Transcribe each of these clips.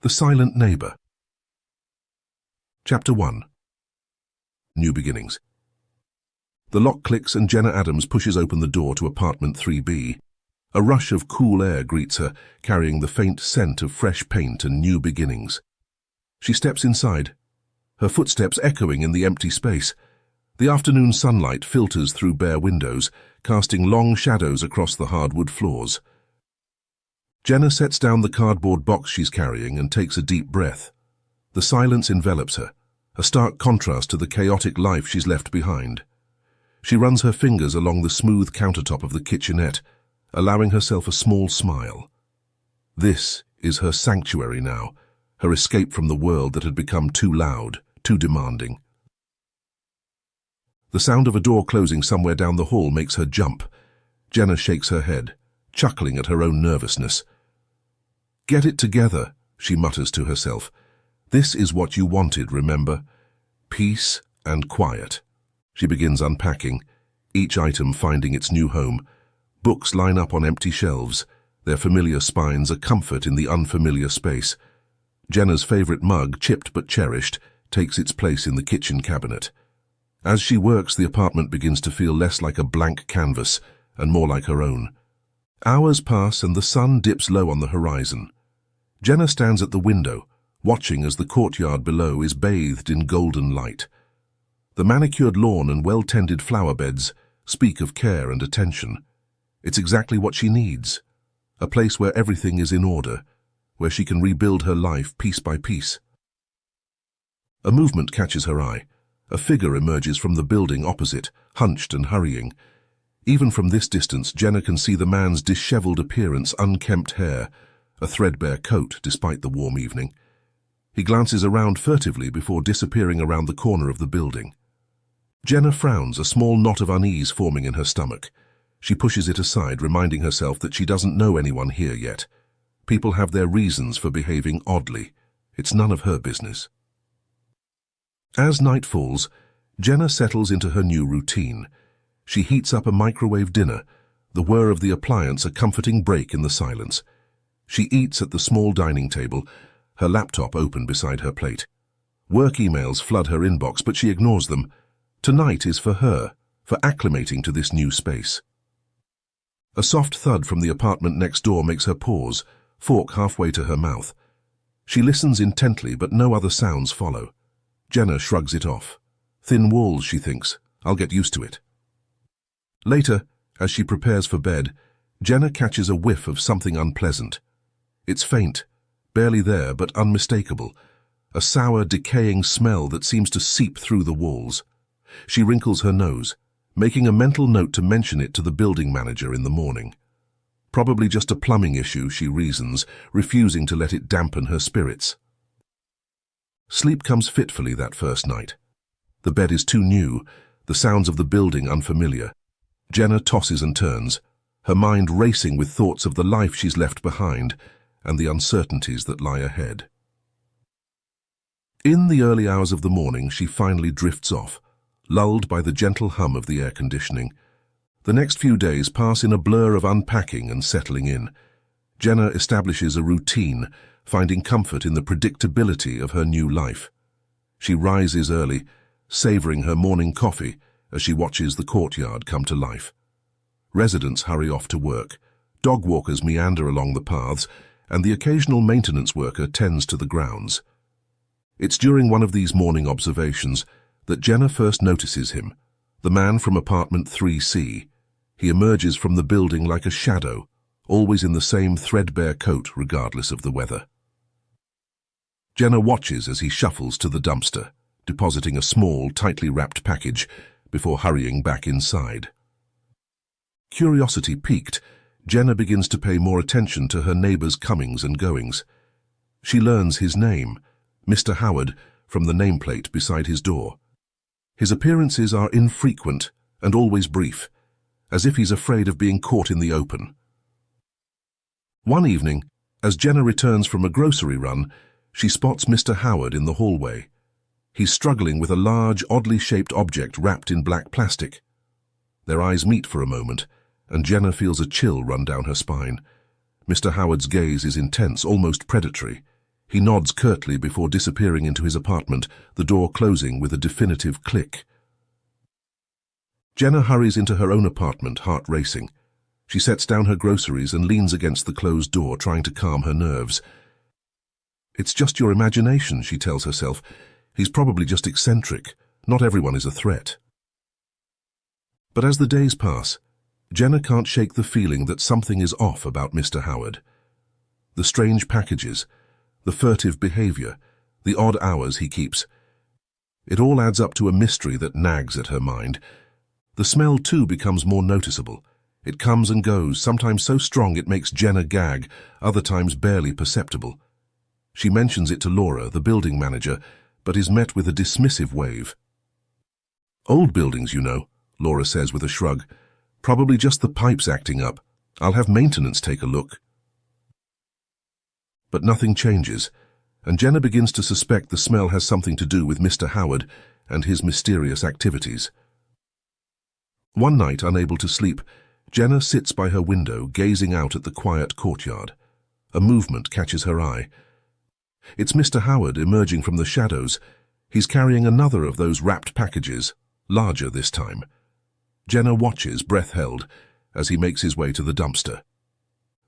The Silent Neighbor. Chapter 1. New Beginnings. The lock clicks and Jenna Adams pushes open the door to apartment 3B. A rush of cool air greets her, carrying the faint scent of fresh paint and new beginnings. She steps inside, her footsteps echoing in the empty space. The afternoon sunlight filters through bare windows, casting long shadows across the hardwood floors. Jenna sets down the cardboard box she's carrying and takes a deep breath. The silence envelops her, a stark contrast to the chaotic life she's left behind. She runs her fingers along the smooth countertop of the kitchenette, allowing herself a small smile. This is her sanctuary now, her escape from the world that had become too loud, too demanding. The sound of a door closing somewhere down the hall makes her jump. Jenna shakes her head, chuckling at her own nervousness. "Get it together," she mutters to herself. "This is what you wanted, remember? Peace and quiet." She begins unpacking, each item finding its new home. Books line up on empty shelves, their familiar spines a comfort in the unfamiliar space. Jenna's favorite mug, chipped but cherished, takes its place in the kitchen cabinet. As she works, the apartment begins to feel less like a blank canvas and more like her own. Hours pass and the sun dips low on the horizon. Jenna stands at the window, watching as the courtyard below is bathed in golden light. The manicured lawn and well-tended flower beds speak of care and attention. It's exactly what she needs, a place where everything is in order, where she can rebuild her life piece by piece. A movement catches her eye. A figure emerges from the building opposite, hunched and hurrying. Even from this distance, Jenna can see the man's disheveled appearance, unkempt hair, a threadbare coat despite the warm evening. He glances around furtively before disappearing around the corner of the building. Jenna frowns, a small knot of unease forming in her stomach. She pushes it aside, reminding herself that she doesn't know anyone here yet. People have their reasons for behaving oddly. It's none of her business. As night falls, Jenna settles into her new routine. She heats up a microwave dinner, the whir of the appliance a comforting break in the silence. She eats at the small dining table, her laptop open beside her plate. Work emails flood her inbox, but she ignores them. Tonight is for her, for acclimating to this new space. A soft thud from the apartment next door makes her pause, fork halfway to her mouth. She listens intently, but no other sounds follow. Jenna shrugs it off. Thin walls, she thinks. I'll get used to it. Later, as she prepares for bed, Jenna catches a whiff of something unpleasant. It's faint, barely there but unmistakable, a sour, decaying smell that seems to seep through the walls. She wrinkles her nose, making a mental note to mention it to the building manager in the morning. Probably just a plumbing issue, she reasons, refusing to let it dampen her spirits. Sleep comes fitfully that first night. The bed is too new, the sounds of the building unfamiliar. Jenna tosses and turns, her mind racing with thoughts of the life she's left behind and the uncertainties that lie ahead. In the early hours of the morning, she finally drifts off, lulled by the gentle hum of the air conditioning. The next few days pass in a blur of unpacking and settling in. Jenna establishes a routine, finding comfort in the predictability of her new life. She rises early, savoring her morning coffee as she watches the courtyard come to life. Residents hurry off to work, dog walkers meander along the paths, and the occasional maintenance worker tends to the grounds. It's during one of these morning observations that Jenna first notices him, the man from apartment 3C. He emerges from the building like a shadow, always in the same threadbare coat regardless of the weather. Jenna watches as he shuffles to the dumpster, depositing a small, tightly wrapped package before hurrying back inside. Curiosity piqued, Jenna begins to pay more attention to her neighbor's comings and goings. She learns his name, Mr. Howard, from the nameplate beside his door. His appearances are infrequent and always brief, as if he's afraid of being caught in the open. One evening, as Jenna returns from a grocery run, she spots Mr. Howard in the hallway. He's struggling with a large, oddly shaped object wrapped in black plastic. Their eyes meet for a moment, and Jenna feels a chill run down her spine. Mr. Howard's gaze is intense, almost predatory. He nods curtly before disappearing into his apartment, the door closing with a definitive click. Jenna hurries into her own apartment, heart racing. She sets down her groceries and leans against the closed door, trying to calm her nerves. It's just your imagination, she tells herself. He's probably just eccentric. Not everyone is a threat. But as the days pass, Jenna can't shake the feeling that something is off about Mr. Howard. The strange packages, the furtive behavior, the odd hours he keeps. It all adds up to a mystery that nags at her mind. The smell, too, becomes more noticeable. It comes and goes, sometimes so strong it makes Jenna gag, other times barely perceptible. She mentions it to Laura, the building manager, but is met with a dismissive wave. "Old buildings, you know," Laura says with a shrug. "Probably just the pipes acting up. I'll have maintenance take a look." But nothing changes, and Jenna begins to suspect the smell has something to do with Mr. Howard and his mysterious activities. One night, unable to sleep, Jenna sits by her window, gazing out at the quiet courtyard. A movement catches her eye. It's Mr. Howard emerging from the shadows. He's carrying another of those wrapped packages, larger this time. Jenna watches, breath held, as he makes his way to the dumpster.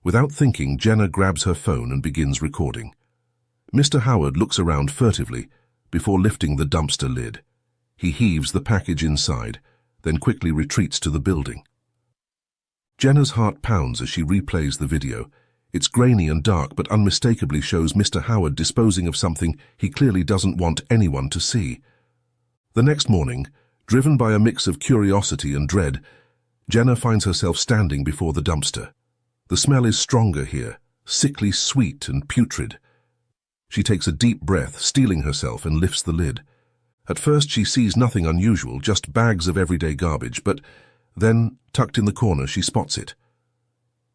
Without thinking, Jenna grabs her phone and begins recording. Mr. Howard looks around furtively before lifting the dumpster lid. He heaves the package inside, then quickly retreats to the building. Jenna's heart pounds as she replays the video. It's grainy and dark, but unmistakably shows Mr. Howard disposing of something he clearly doesn't want anyone to see. The next morning, driven by a mix of curiosity and dread, Jenna finds herself standing before the dumpster. The smell is stronger here, sickly sweet and putrid. She takes a deep breath, steeling herself, and lifts the lid. At first she sees nothing unusual, just bags of everyday garbage, but then, tucked in the corner, she spots it.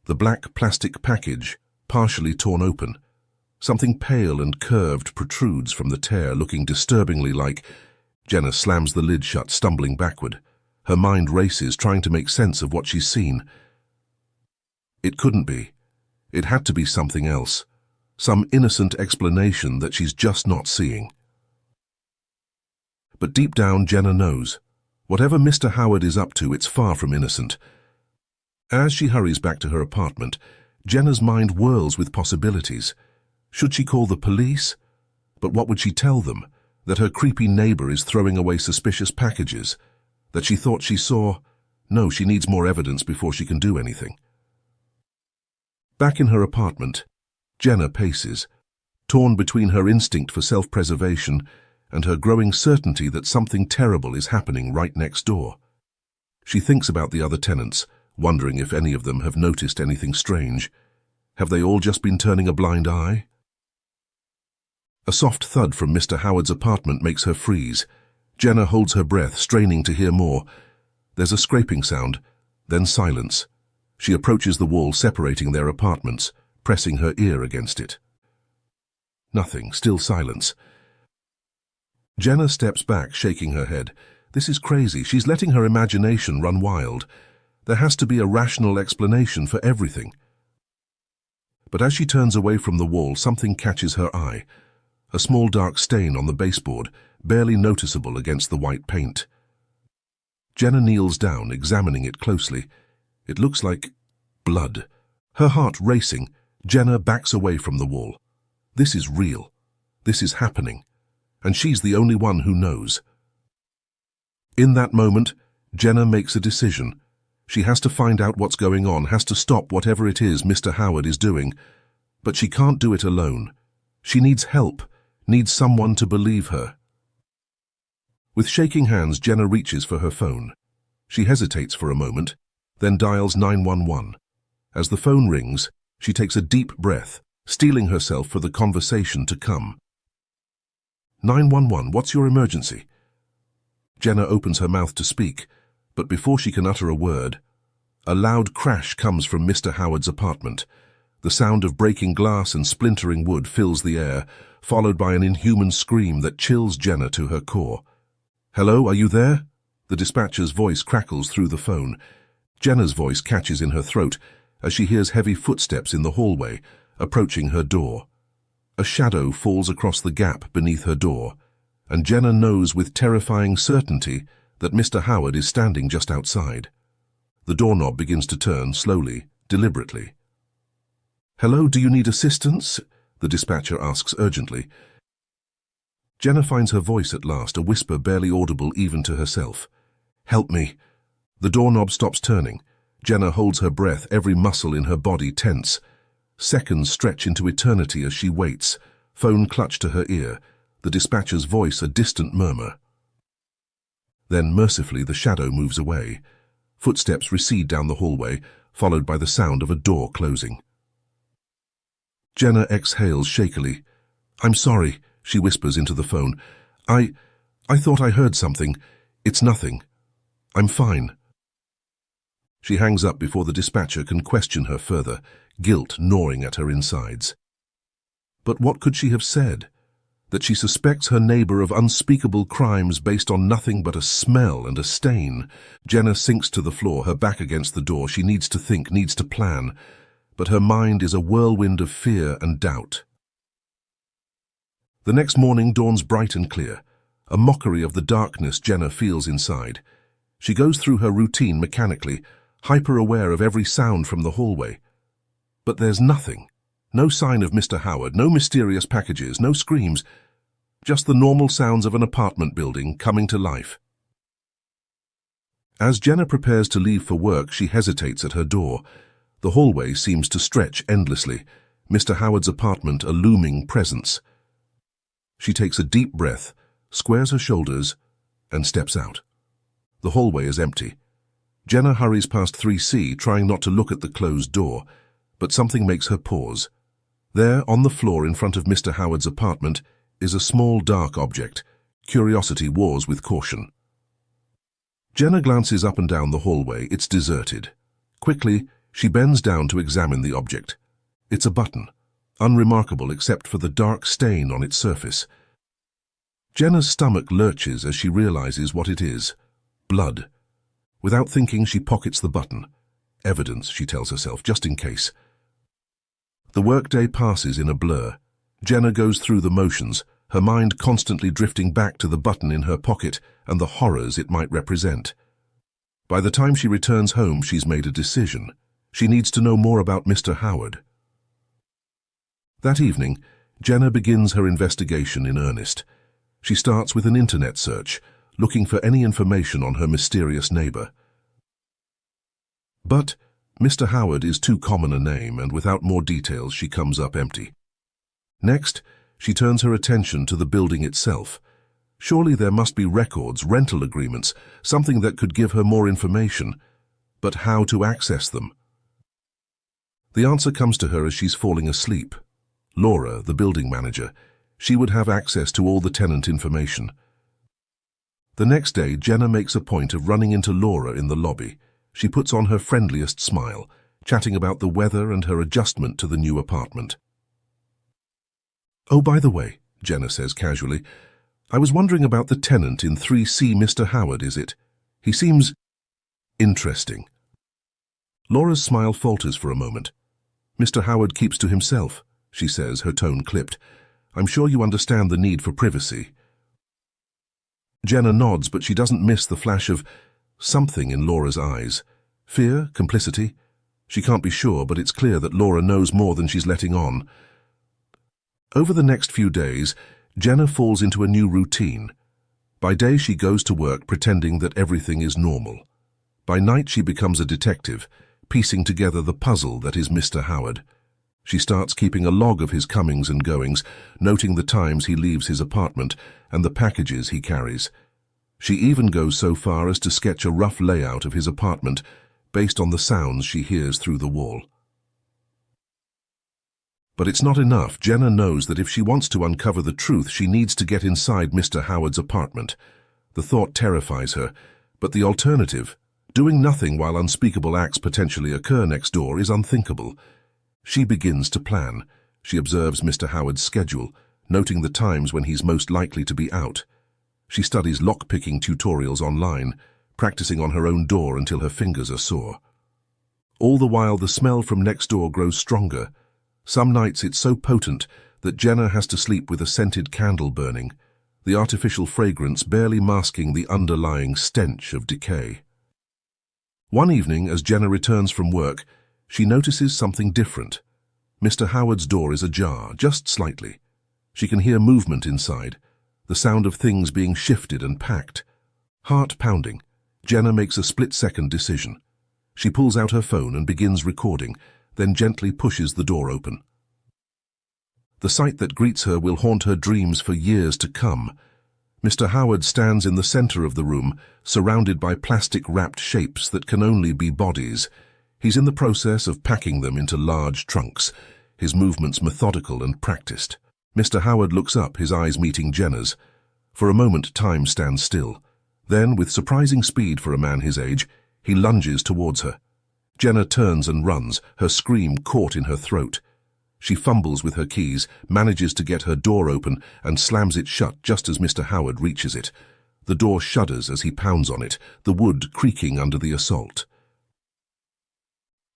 The black plastic package, partially torn open. Something pale and curved protrudes from the tear, looking disturbingly like... Jenna slams the lid shut, stumbling backward. Her mind races, trying to make sense of what she's seen. It couldn't be. It had to be something else. Some innocent explanation that she's just not seeing. But deep down, Jenna knows. Whatever Mr. Howard is up to, it's far from innocent. As she hurries back to her apartment, Jenna's mind whirls with possibilities. Should she call the police? But what would she tell them? That her creepy neighbor is throwing away suspicious packages? That she thought she saw? No, she needs more evidence before she can do anything. Back in her apartment, Jenna paces, torn between her instinct for self-preservation and her growing certainty that something terrible is happening right next door. She thinks about the other tenants, wondering if any of them have noticed anything strange. Have they all just been turning a blind eye? A soft thud from Mr. Howard's apartment makes her freeze. Jenna holds her breath, straining to hear more. There's a scraping sound, then silence. She approaches the wall separating their apartments, pressing her ear against it. Nothing, still silence. Jenna steps back, shaking her head. This is crazy. She's letting her imagination run wild. There has to be a rational explanation for everything. But as she turns away from the wall, something catches her eye. A small dark stain on the baseboard, barely noticeable against the white paint. Jenna kneels down, examining it closely. It looks like blood. Her heart racing, Jenna backs away from the wall. This is real. This is happening. And she's the only one who knows. In that moment, Jenna makes a decision. She has to find out what's going on, has to stop whatever it is Mr. Howard is doing. But she can't do it alone. She needs help, needs someone to believe her. With shaking hands, Jenna reaches for her phone. She hesitates for a moment, then dials 911. As the phone rings, she takes a deep breath, steeling herself for the conversation to come. 911, what's your emergency? Jenna opens her mouth to speak, but before she can utter a word, a loud crash comes from Mr. Howard's apartment. The sound of breaking glass and splintering wood fills the air, followed by an inhuman scream that chills Jenna to her core. Hello, are you there? The dispatcher's voice crackles through the phone. Jenna's voice catches in her throat as she hears heavy footsteps in the hallway, approaching her door. A shadow falls across the gap beneath her door, and Jenna knows with terrifying certainty that Mr. Howard is standing just outside. The doorknob begins to turn slowly, deliberately. "Hello, do you need assistance?" the dispatcher asks urgently. Jenna finds her voice at last, a whisper barely audible even to herself. "Help me." The doorknob stops turning. Jenna holds her breath, every muscle in her body tense. Seconds stretch into eternity as she waits, phone clutched to her ear, the dispatcher's voice a distant murmur. Then, mercifully, the shadow moves away. Footsteps recede down the hallway, followed by the sound of a door closing. Jenna exhales shakily. "I'm sorry," she whispers into the phone. I thought I heard something. It's nothing. I'm fine." She hangs up before the dispatcher can question her further, guilt gnawing at her insides. But what could she have said? That she suspects her neighbor of unspeakable crimes based on nothing but a smell and a stain. Jenna sinks to the floor, her back against the door. She needs to think, needs to plan, but her mind is a whirlwind of fear and doubt. The next morning dawns bright and clear, a mockery of the darkness Jenna feels inside. She goes through her routine mechanically, hyper-aware of every sound from the hallway. But there's nothing. No sign of Mr. Howard, no mysterious packages, no screams. Just the normal sounds of an apartment building coming to life. As Jenna prepares to leave for work, she hesitates at her door. The hallway seems to stretch endlessly, Mr. Howard's apartment a looming presence. She takes a deep breath, squares her shoulders, and steps out. The hallway is empty. Jenna hurries past 3C, trying not to look at the closed door, but something makes her pause. There, on the floor in front of Mr. Howard's apartment, is a small dark object. Curiosity wars with caution. Jenna glances up and down the hallway. It's deserted. Quickly, she bends down to examine the object. It's a button, unremarkable except for the dark stain on its surface. Jenna's stomach lurches as she realizes what it is. Blood. Without thinking, she pockets the button. Evidence, she tells herself, just in case. The workday passes in a blur. Jenna goes through the motions, her mind constantly drifting back to the button in her pocket and the horrors it might represent. By the time she returns home, she's made a decision. She needs to know more about Mr. Howard. That evening, Jenna begins her investigation in earnest. She starts with an internet search, looking for any information on her mysterious neighbor. But Mr. Howard is too common a name, and without more details she comes up empty. Next, she turns her attention to the building itself. Surely there must be records, rental agreements, something that could give her more information. But how to access them? The answer comes to her as she's falling asleep. Laura, the building manager, she would have access to all the tenant information. The next day, Jenna makes a point of running into Laura in the lobby. She puts on her friendliest smile, chatting about the weather and her adjustment to the new apartment. "Oh, by the way," Jenna says casually, "I was wondering about the tenant in 3C. Mr. Howard, is it? He seems interesting." Laura's smile falters for a moment. "Mr. Howard keeps to himself," she says, her tone clipped. "I'm sure you understand the need for privacy." Jenna nods, but she doesn't miss the flash of something in Laura's eyes. Fear? Complicity? She can't be sure, but it's clear that Laura knows more than she's letting on. Over the next few days, Jenna falls into a new routine. By day, she goes to work pretending that everything is normal. By night, she becomes a detective, piecing together the puzzle that is Mr. Howard. She starts keeping a log of his comings and goings, noting the times he leaves his apartment and the packages he carries. She even goes so far as to sketch a rough layout of his apartment based on the sounds she hears through the wall. But it's not enough. Jenna knows that if she wants to uncover the truth, she needs to get inside Mr. Howard's apartment. The thought terrifies her, but the alternative, doing nothing while unspeakable acts potentially occur next door, is unthinkable. She begins to plan. She observes Mr. Howard's schedule, noting the times when he's most likely to be out. She studies lock-picking tutorials online, practicing on her own door until her fingers are sore. All the while, the smell from next door grows stronger. Some nights it's so potent that Jenna has to sleep with a scented candle burning, the artificial fragrance barely masking the underlying stench of decay. One evening, as Jenna returns from work, she notices something different. Mr. Howard's door is ajar, just slightly. She can hear movement inside, the sound of things being shifted and packed. Heart pounding, Jenna makes a split-second decision. She pulls out her phone and begins recording, then gently pushes the door open. The sight that greets her will haunt her dreams for years to come. Mr. Howard stands in the center of the room, surrounded by plastic-wrapped shapes that can only be bodies. He's in the process of packing them into large trunks, his movements methodical and practiced. Mr. Howard looks up, his eyes meeting Jenna's. For a moment, time stands still. Then, with surprising speed for a man his age, he lunges towards her. Jenna turns and runs, her scream caught in her throat. She fumbles with her keys, manages to get her door open, and slams it shut just as Mr. Howard reaches it. The door shudders as he pounds on it, the wood creaking under the assault.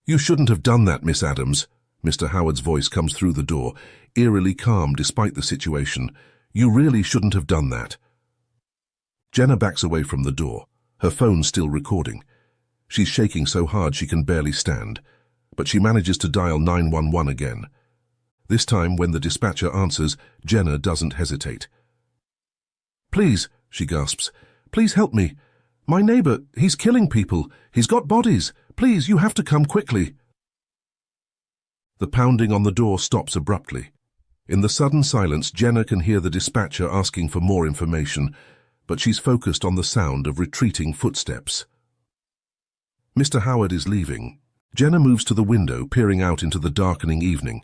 "You shouldn't have done that, Miss Adams." Mr. Howard's voice comes through the door, eerily calm despite the situation. "You really shouldn't have done that." Jenna backs away from the door, her phone still recording. She's shaking so hard she can barely stand, but she manages to dial 911 again. This time, when the dispatcher answers, Jenna doesn't hesitate. "Please," she gasps, "please help me. My neighbor, he's killing people. He's got bodies. Please, you have to come quickly." The pounding on the door stops abruptly. In the sudden silence, Jenna can hear the dispatcher asking for more information, but she's focused on the sound of retreating footsteps. Mr. Howard is leaving. Jenna moves to the window, peering out into the darkening evening.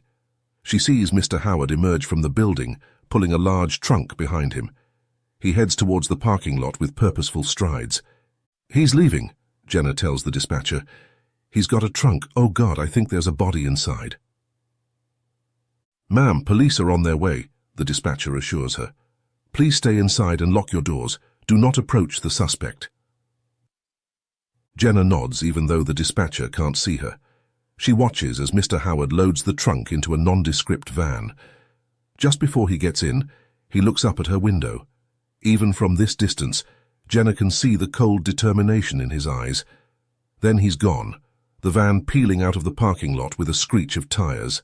She sees Mr. Howard emerge from the building, pulling a large trunk behind him. He heads towards the parking lot with purposeful strides. "He's leaving," Jenna tells the dispatcher. "He's got a trunk. Oh God, I think there's a body inside." "Ma'am, police are on their way," the dispatcher assures her. "Please stay inside and lock your doors. Do not approach the suspect." Jenna nods, even though the dispatcher can't see her. She watches as Mr. Howard loads the trunk into a nondescript van. Just before he gets in, he looks up at her window. Even from this distance, Jenna can see the cold determination in his eyes. Then he's gone, the van peeling out of the parking lot with a screech of tires.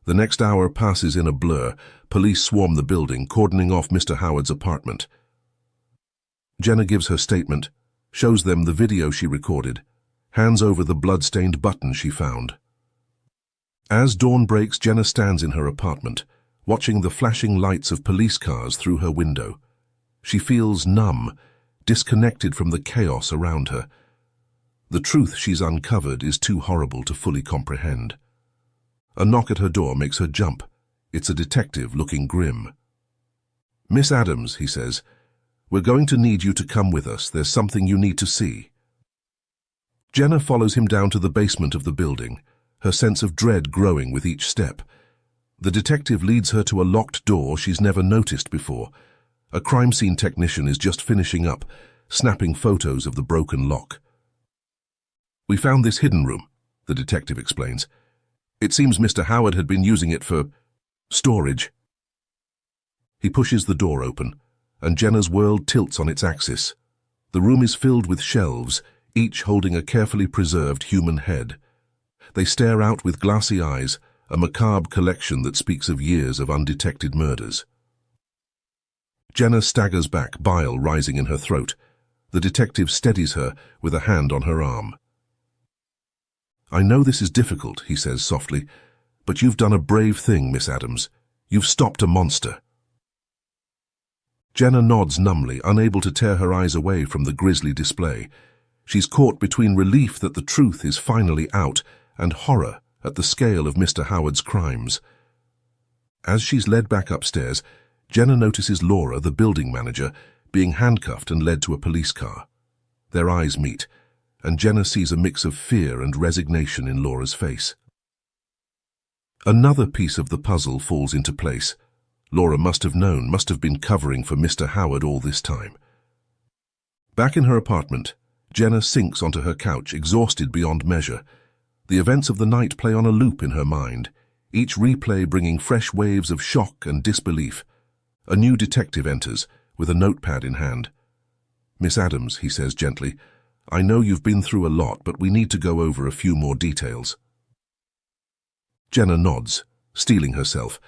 The next hour passes in a blur. Police swarm the building, cordoning off Mr. Howard's apartment. Jenna gives her statement, shows them the video she recorded, hands over the blood-stained button she found. As dawn breaks, Jenna stands in her apartment, watching the flashing lights of police cars through her window. She feels numb, disconnected from the chaos around her. The truth she's uncovered is too horrible to fully comprehend. A knock at her door makes her jump. It's a detective looking grim. "Miss Adams," he says, "we're going to need you to come with us. There's something you need to see." Jenna follows him down to the basement of the building, her sense of dread growing with each step. The detective leads her to a locked door she's never noticed before. A crime scene technician is just finishing up, snapping photos of the broken lock. "We found this hidden room," the detective explains. "It seems Mr. Howard had been using it for storage." He pushes the door open, and Jenna's world tilts on its axis. The room is filled with shelves, each holding a carefully preserved human head. They stare out with glassy eyes, a macabre collection that speaks of years of undetected murders. Jenna staggers back, bile rising in her throat. The detective steadies her with a hand on her arm. "I know this is difficult," he says softly, "but you've done a brave thing, Miss Adams. You've stopped a monster." Jenna nods numbly, unable to tear her eyes away from the grisly display. She's caught between relief that the truth is finally out and horror at the scale of Mr. Howard's crimes. As she's led back upstairs, Jenna notices Laura, the building manager, being handcuffed and led to a police car. Their eyes meet, and Jenna sees a mix of fear and resignation in Laura's face. Another piece of the puzzle falls into place. Laura must have known, must have been covering for Mr. Howard all this time. Back in her apartment, Jenna sinks onto her couch, exhausted beyond measure. The events of the night play on a loop in her mind. each replay bringing fresh waves of shock and disbelief. A new detective enters, with a notepad in hand. "Miss Adams," he says gently, "I know you've been through a lot, but we need to go over a few more details." Jenna nods, steeling herself.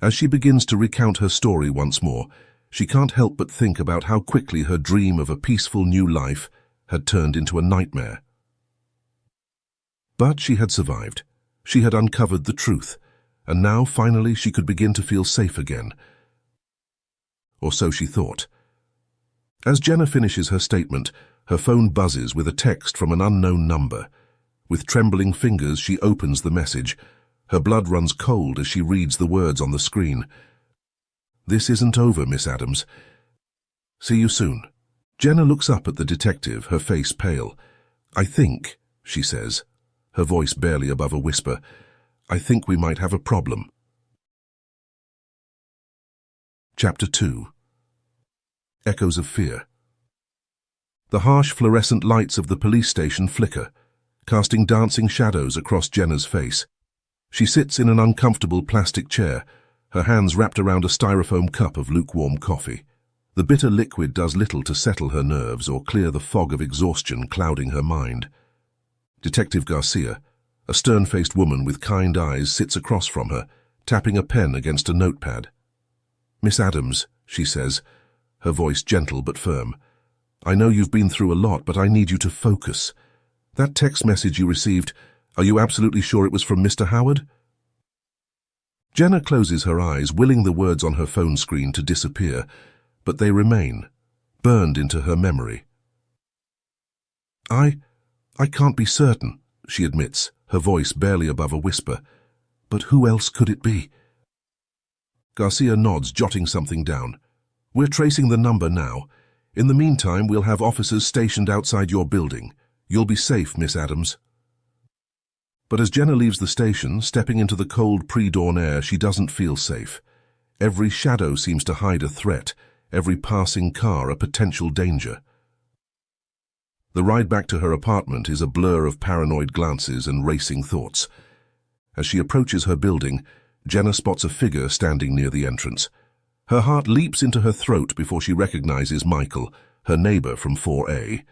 As she begins to recount her story once more, she can't help but think about how quickly her dream of a peaceful new life had turned into a nightmare. But she had survived. She had uncovered the truth, and now finally she could begin to feel safe again. Or so she thought. As Jenna finishes her statement, her phone buzzes with a text from an unknown number. With trembling fingers, she opens the message. Her blood runs cold as she reads the words on the screen. "This isn't over, Miss Adams. See you soon." Jenna looks up at the detective, her face pale. "I think," she says, her voice barely above a whisper, "I think we might have a problem." Chapter 2. Echoes of Fear. The harsh fluorescent lights of the police station flicker, casting dancing shadows across Jenna's face. She sits in an uncomfortable plastic chair, her hands wrapped around a styrofoam cup of lukewarm coffee. The bitter liquid does little to settle her nerves or clear the fog of exhaustion clouding her mind. Detective Garcia, a stern-faced woman with kind eyes, sits across from her, tapping a pen against a notepad. "Miss Adams," she says, her voice gentle but firm, "I know you've been through a lot, but I need you to focus. That text message you received, are you absolutely sure it was from Mr. Howard?" Jenna closes her eyes, willing the words on her phone screen to disappear, but they remain, burned into her memory. I can't be certain," she admits, her voice barely above a whisper. "But who else could it be?" Garcia nods, jotting something down. "We're tracing the number now. In the meantime, we'll have officers stationed outside your building. You'll be safe, Miss Adams." But as Jenna leaves the station, stepping into the cold pre-dawn air, she doesn't feel safe. Every shadow seems to hide a threat, every passing car a potential danger. The ride back to her apartment is a blur of paranoid glances and racing thoughts. As she approaches her building, Jenna spots a figure standing near the entrance. Her heart leaps into her throat before she recognizes Michael, her neighbor from 4A.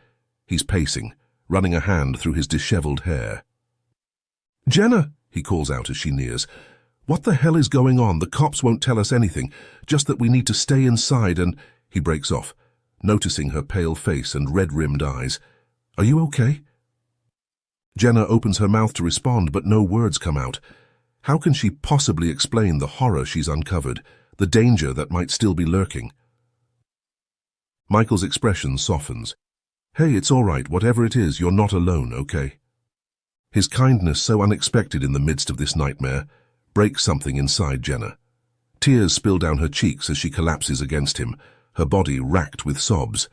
He's pacing, running a hand through his disheveled hair. "Jenna," he calls out as she nears, "what the hell is going on? The cops won't tell us anything, just that we need to stay inside and—" He breaks off, noticing her pale face and red-rimmed eyes. "Are you okay?" Jenna opens her mouth to respond, but no words come out. How can she possibly explain the horror she's uncovered, the danger that might still be lurking? Michael's expression softens. "Hey, it's all right, whatever it is, you're not alone, okay?" His kindness, so unexpected in the midst of this nightmare, breaks something inside Jenna. Tears spill down her cheeks as she collapses against him, her body racked with sobs.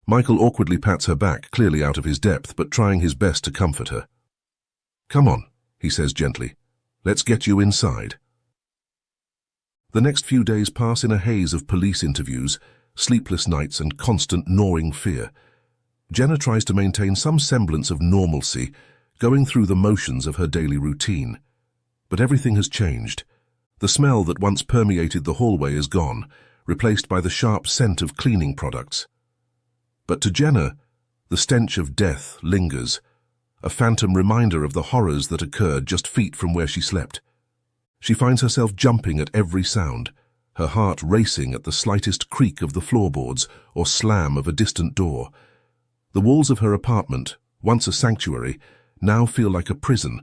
Michael awkwardly pats her back, clearly out of his depth, but trying his best to comfort her. "Come on," he says gently. "Let's get you inside." The next few days pass in a haze of police interviews, sleepless nights, and constant gnawing fear. Jenna tries to maintain some semblance of normalcy, going through the motions of her daily routine. But everything has changed. The smell that once permeated the hallway is gone, replaced by the sharp scent of cleaning products. But to Jenna, the stench of death lingers, a phantom reminder of the horrors that occurred just feet from where she slept. She finds herself jumping at every sound, her heart racing at the slightest creak of the floorboards or slam of a distant door. The walls of her apartment, once a sanctuary, now feel like a prison,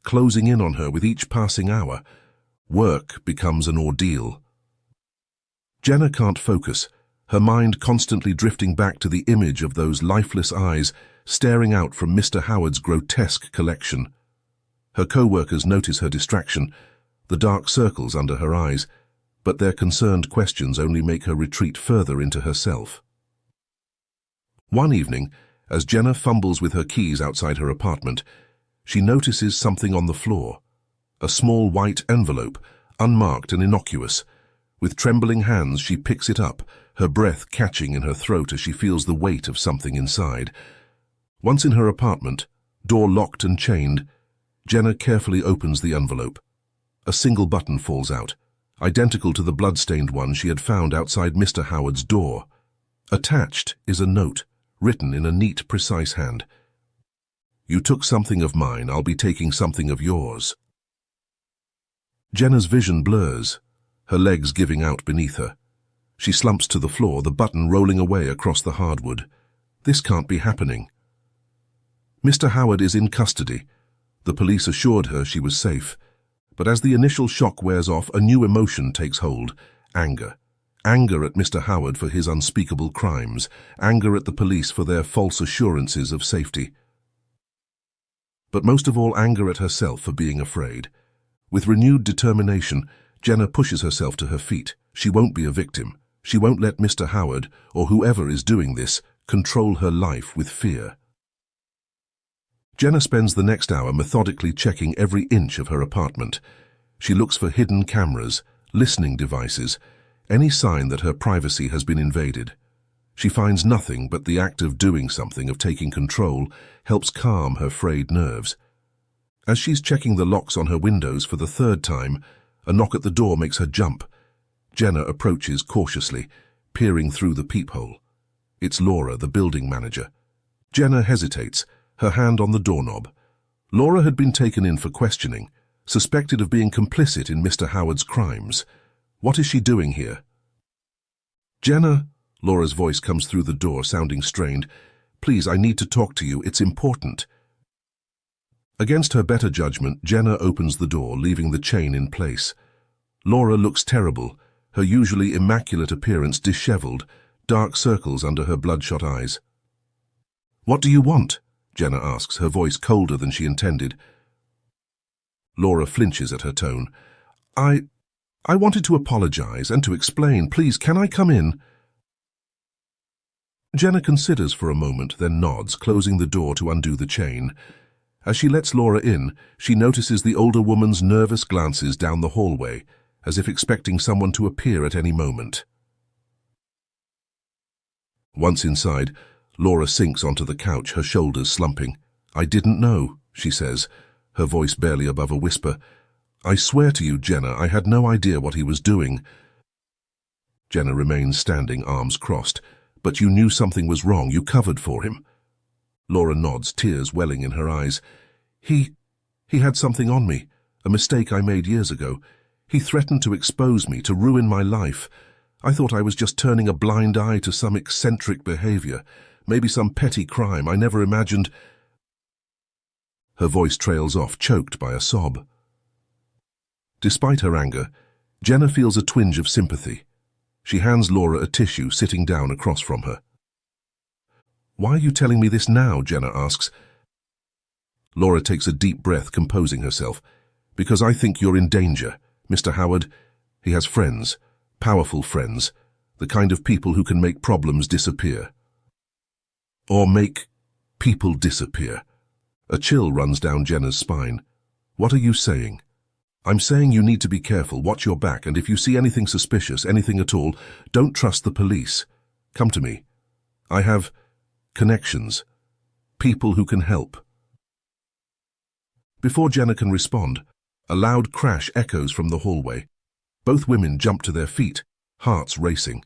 closing in on her with each passing hour. Work becomes an ordeal. Jenna can't focus, her mind constantly drifting back to the image of those lifeless eyes staring out from Mr. Howard's grotesque collection. Her co-workers notice her distraction, the dark circles under her eyes, but their concerned questions only make her retreat further into herself. One evening, as Jenna fumbles with her keys outside her apartment, she notices something on the floor. A small white envelope, unmarked and innocuous. With trembling hands, she picks it up, her breath catching in her throat as she feels the weight of something inside. Once in her apartment, door locked and chained, Jenna carefully opens the envelope. A single button falls out, identical to the blood-stained one she had found outside Mr. Howard's door. Attached is a note, written in a neat, precise hand. "You took something of mine, I'll be taking something of yours." Jenna's vision blurs, her legs giving out beneath her. She slumps to the floor, the button rolling away across the hardwood. This can't be happening. Mr. Howard is in custody. The police assured her she was safe. But as the initial shock wears off, a new emotion takes hold: anger. Anger at Mr. Howard for his unspeakable crimes, anger at the police for their false assurances of safety. But most of all, anger at herself for being afraid. With renewed determination, Jenna pushes herself to her feet. She won't be a victim. She won't let Mr. Howard, or whoever is doing this, control her life with fear. Jenna spends the next hour methodically checking every inch of her apartment. She looks for hidden cameras, listening devices, any sign that her privacy has been invaded. She finds nothing, but the act of doing something, of taking control, helps calm her frayed nerves. As she's checking the locks on her windows for the third time, a knock at the door makes her jump. Jenna approaches cautiously, peering through the peephole. It's Laura, the building manager. Jenna hesitates, her hand on the doorknob. Laura had been taken in for questioning, suspected of being complicit in Mr. Howard's crimes. What is she doing here? "Jenna," Laura's voice comes through the door, sounding strained. "Please, I need to talk to you. It's important." Against her better judgment, Jenna opens the door, leaving the chain in place. Laura looks terrible, her usually immaculate appearance disheveled, dark circles under her bloodshot eyes. "What do you want?" Jenna asks, her voice colder than she intended. Laura flinches at her tone. I wanted to apologize and to explain. Please, can I come in?" Jenna considers for a moment, then nods, closing the door to undo the chain. As she lets Laura in, she notices the older woman's nervous glances down the hallway, as if expecting someone to appear at any moment. Once inside, Laura sinks onto the couch, her shoulders slumping. "I didn't know," she says, her voice barely above a whisper. "I swear to you, Jenna, I had no idea what he was doing." Jenna remains standing, arms crossed. "But you knew something was wrong. You covered for him." Laura nods, tears welling in her eyes. He had something on me, a mistake I made years ago. He threatened to expose me, to ruin my life. I thought I was just turning a blind eye to some eccentric behavior, maybe some petty crime. I never imagined—" Her voice trails off, choked by a sob. Despite her anger, Jenna feels a twinge of sympathy. She hands Laura a tissue, sitting down across from her. "Why are you telling me this now?" Jenna asks. Laura takes a deep breath, composing herself. "Because I think you're in danger. Mr. Howard, he has friends, powerful friends, the kind of people who can make problems disappear. Or make people disappear." A chill runs down Jenna's spine. "What are you saying?" "I'm saying you need to be careful, watch your back, and if you see anything suspicious, anything at all, don't trust the police. Come to me. I have connections, people who can help." Before Jenna can respond, a loud crash echoes from the hallway. Both women jump to their feet, hearts racing.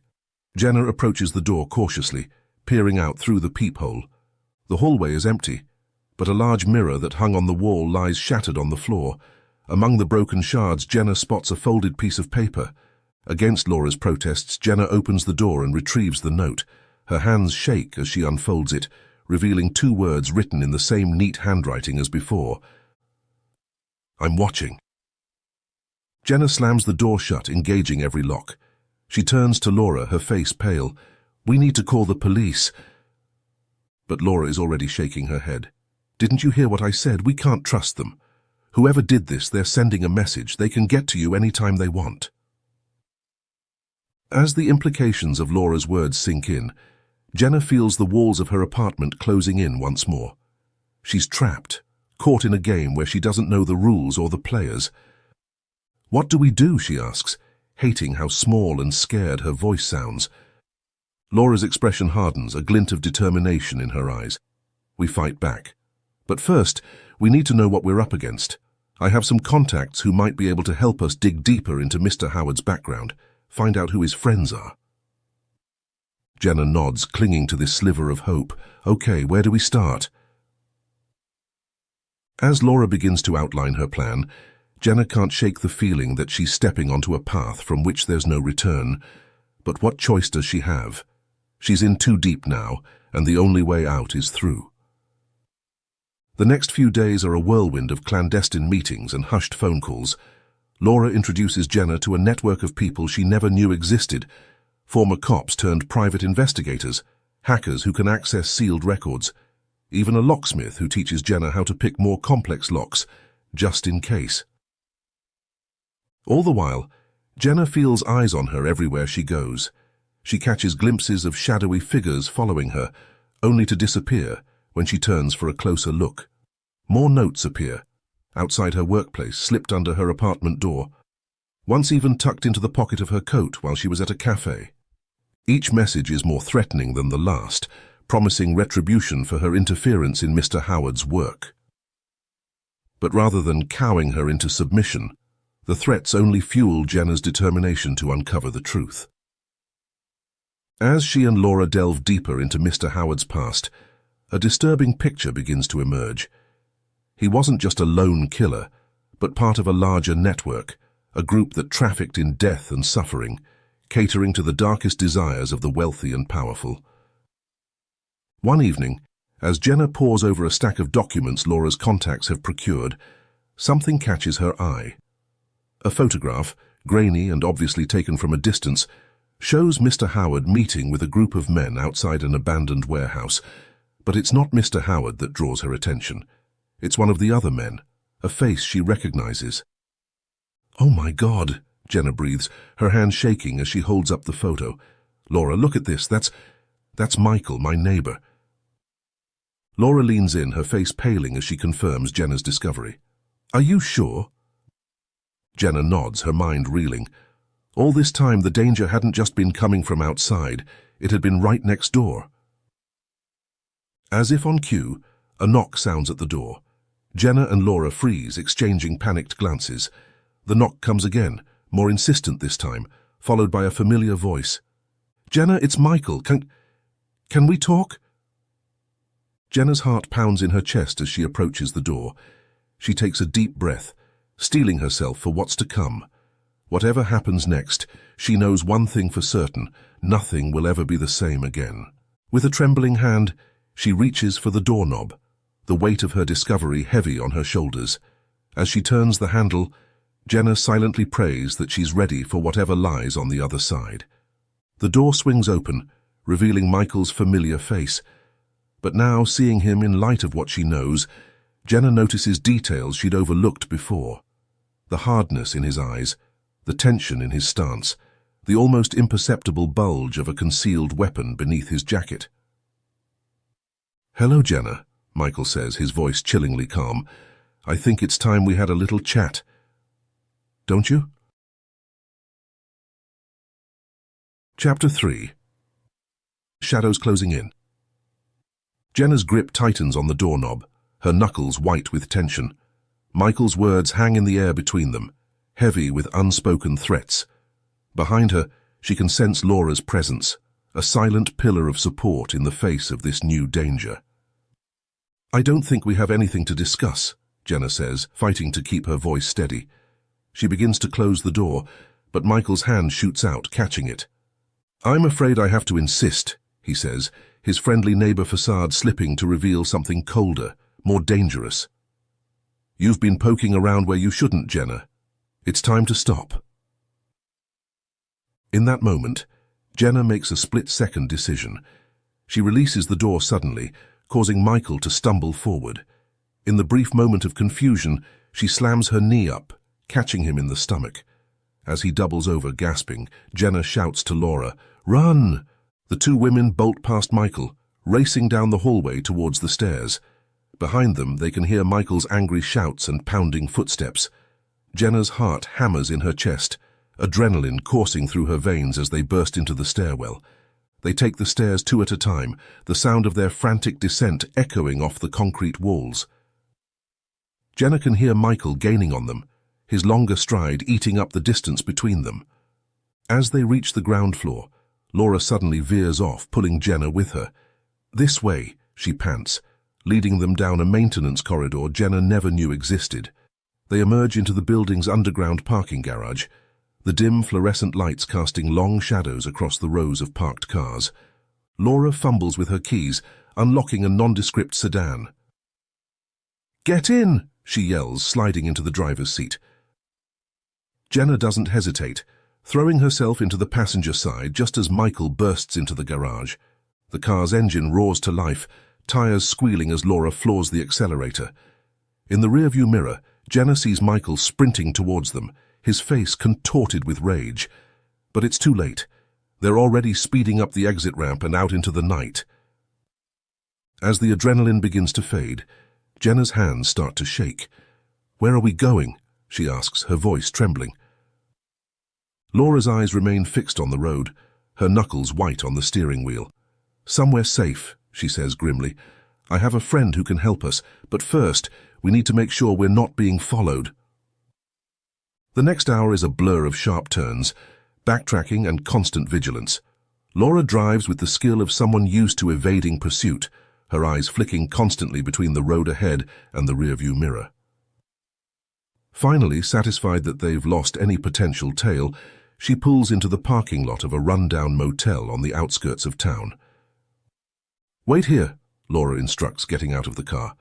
Jenna approaches the door cautiously, peering out through the peephole. The hallway is empty, but a large mirror that hung on the wall lies shattered on the floor. Among the broken shards, Jenna spots a folded piece of paper. Against Laura's protests, Jenna opens the door and retrieves the note. Her hands shake as she unfolds it, revealing 2 words written in the same neat handwriting as before. "I'm watching." Jenna slams the door shut, engaging every lock. She turns to Laura, her face pale. "We need to call the police." But Laura is already shaking her head. "Didn't you hear what I said? We can't trust them. Whoever did this, they're sending a message. They can get to you anytime they want." As the implications of Laura's words sink in, Jenna feels the walls of her apartment closing in once more. She's trapped, caught in a game where she doesn't know the rules or the players. "What do we do?" she asks, hating how small and scared her voice sounds. Laura's expression hardens, a glint of determination in her eyes. "We fight back. But first, we need to know what we're up against. I have some contacts who might be able to help us dig deeper into Mr. Howard's background, find out who his friends are. Jenna nods, clinging to this sliver of hope. Okay, where do we start? As Laura begins to outline her plan, Jenna can't shake the feeling that she's stepping onto a path from which there's no return. But what choice does she have? She's in too deep now, and the only way out is through. The next few days are a whirlwind of clandestine meetings and hushed phone calls. Laura introduces Jenna to a network of people she never knew existed, former cops turned private investigators, hackers who can access sealed records, even a locksmith who teaches Jenna how to pick more complex locks, just in case. All the while, Jenna feels eyes on her everywhere she goes. She catches glimpses of shadowy figures following her, only to disappear when she turns for a closer look. More notes appear, outside her workplace, slipped under her apartment door, once even tucked into the pocket of her coat while she was at a cafe. Each message is more threatening than the last, promising retribution for her interference in Mr. Howard's work. But rather than cowing her into submission, the threats only fuel Jenna's determination to uncover the truth. As she and Laura delve deeper into Mr. Howard's past, a disturbing picture begins to emerge. He wasn't just a lone killer, but part of a larger network, a group that trafficked in death and suffering, catering to the darkest desires of the wealthy and powerful. One evening, as Jenna pores over a stack of documents Laura's contacts have procured, something catches her eye. A photograph, grainy and obviously taken from a distance, shows Mr. Howard meeting with a group of men outside an abandoned warehouse. But it's not Mr. Howard that draws her attention. It's one of the other men, a face she recognizes. "Oh my God," Jenna breathes, her hand shaking as she holds up the photo. "Laura, look at this. That's Michael, my neighbor." Laura leans in, her face paling as she confirms Jenna's discovery. "Are you sure?" Jenna nods, her mind reeling. All this time, the danger hadn't just been coming from outside, it had been right next door. As if on cue, a knock sounds at the door. Jenna and Laura freeze, exchanging panicked glances. The knock comes again, more insistent this time, followed by a familiar voice. "Jenna, it's Michael. Can we talk?" Jenna's heart pounds in her chest as she approaches the door. She takes a deep breath, steeling herself for what's to come. Whatever happens next, she knows one thing for certain: nothing will ever be the same again. With a trembling hand, she reaches for the doorknob, the weight of her discovery heavy on her shoulders. As she turns the handle, Jenna silently prays that she's ready for whatever lies on the other side. The door swings open, revealing Michael's familiar face. But now, seeing him in light of what she knows, Jenna notices details she'd overlooked before. The hardness in his eyes, the tension in his stance, the almost imperceptible bulge of a concealed weapon beneath his jacket. "Hello, Jenna," Michael says, his voice chillingly calm. "I think it's time we had a little chat. Don't you?" Chapter 3. Shadows closing in. Jenna's grip tightens on the doorknob, her knuckles white with tension. Michael's words hang in the air between them, heavy with unspoken threats. Behind her, she can sense Laura's presence, a silent pillar of support in the face of this new danger. "I don't think we have anything to discuss," Jenna says, fighting to keep her voice steady. She begins to close the door, but Michael's hand shoots out, catching it. "I'm afraid I have to insist," he says, his friendly neighbor facade slipping to reveal something colder, more dangerous. "You've been poking around where you shouldn't, Jenna. It's time to stop." In that moment, Jenna makes a split-second decision. She releases the door suddenly, causing Michael to stumble forward. In the brief moment of confusion, she slams her knee up, catching him in the stomach. As he doubles over, gasping, Jenna shouts to Laura, "Run!" The two women bolt past Michael, racing down the hallway towards the stairs. Behind them, they can hear Michael's angry shouts and pounding footsteps. Jenna's heart hammers in her chest, adrenaline coursing through her veins as they burst into the stairwell. They take the stairs two at a time, the sound of their frantic descent echoing off the concrete walls. Jenna can hear Michael gaining on them, his longer stride eating up the distance between them. As they reach the ground floor, Laura suddenly veers off, pulling Jenna with her. "This way," she pants, leading them down a maintenance corridor Jenna never knew existed. They emerge into the building's underground parking garage, the dim fluorescent lights casting long shadows across the rows of parked cars. Laura fumbles with her keys, unlocking a nondescript sedan. "Get in!" she yells, sliding into the driver's seat. Jenna doesn't hesitate, throwing herself into the passenger side just as Michael bursts into the garage. The car's engine roars to life, tires squealing as Laura floors the accelerator. In the rearview mirror, Jenna sees Michael sprinting towards them, his face contorted with rage. But it's too late. They're already speeding up the exit ramp and out into the night. As the adrenaline begins to fade, Jenna's hands start to shake. "Where are we going?" she asks, her voice trembling. Laura's eyes remain fixed on the road, her knuckles white on the steering wheel. "Somewhere safe," she says grimly. "I have a friend who can help us, but first, we need to make sure we're not being followed." The next hour is a blur of sharp turns, backtracking and constant vigilance. Laura drives with the skill of someone used to evading pursuit, her eyes flicking constantly between the road ahead and the rearview mirror. Finally, satisfied that they've lost any potential tail, she pulls into the parking lot of a rundown motel on the outskirts of town. "Wait here," Laura instructs, getting out of the car.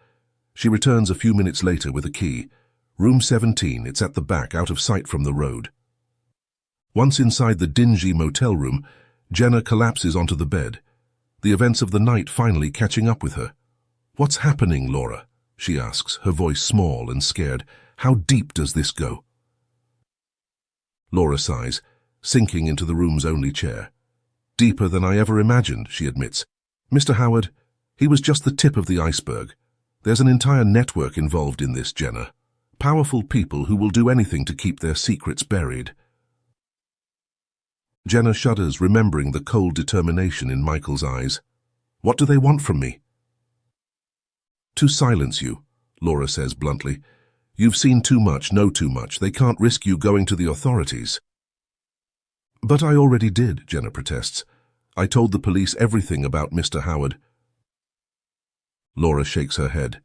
She returns a few minutes later with a key. Room 17, it's at the back, out of sight from the road. Once inside the dingy motel room, Jenna collapses onto the bed, the events of the night finally catching up with her. "What's happening, Laura?" she asks, her voice small and scared. "How deep does this go?" Laura sighs, sinking into the room's only chair. "Deeper than I ever imagined," she admits. "Mr. Howard, he was just the tip of the iceberg. There's an entire network involved in this, Jenna. Powerful people who will do anything to keep their secrets buried." Jenna shudders, remembering the cold determination in Michael's eyes. "What do they want from me?" "To silence you," Laura says bluntly. "You've seen too much, know too much. They can't risk you going to the authorities." "But I already did," Jenna protests. "I told the police everything about Mr. Howard." Laura shakes her head.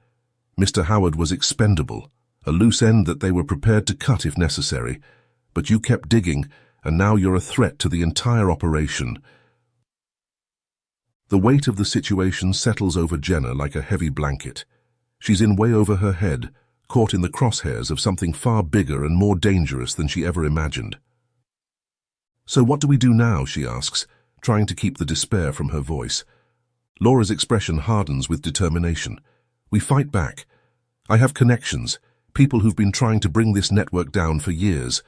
"Mr. Howard was expendable, a loose end that they were prepared to cut if necessary. But you kept digging, and now you're a threat to the entire operation." The weight of the situation settles over Jenna like a heavy blanket. She's in way over her head, caught in the crosshairs of something far bigger and more dangerous than she ever imagined. "So what do we do now?" she asks, trying to keep the despair from her voice. Laura's expression hardens with determination. "We fight back. I have connections, people who've been trying to bring this network down for years.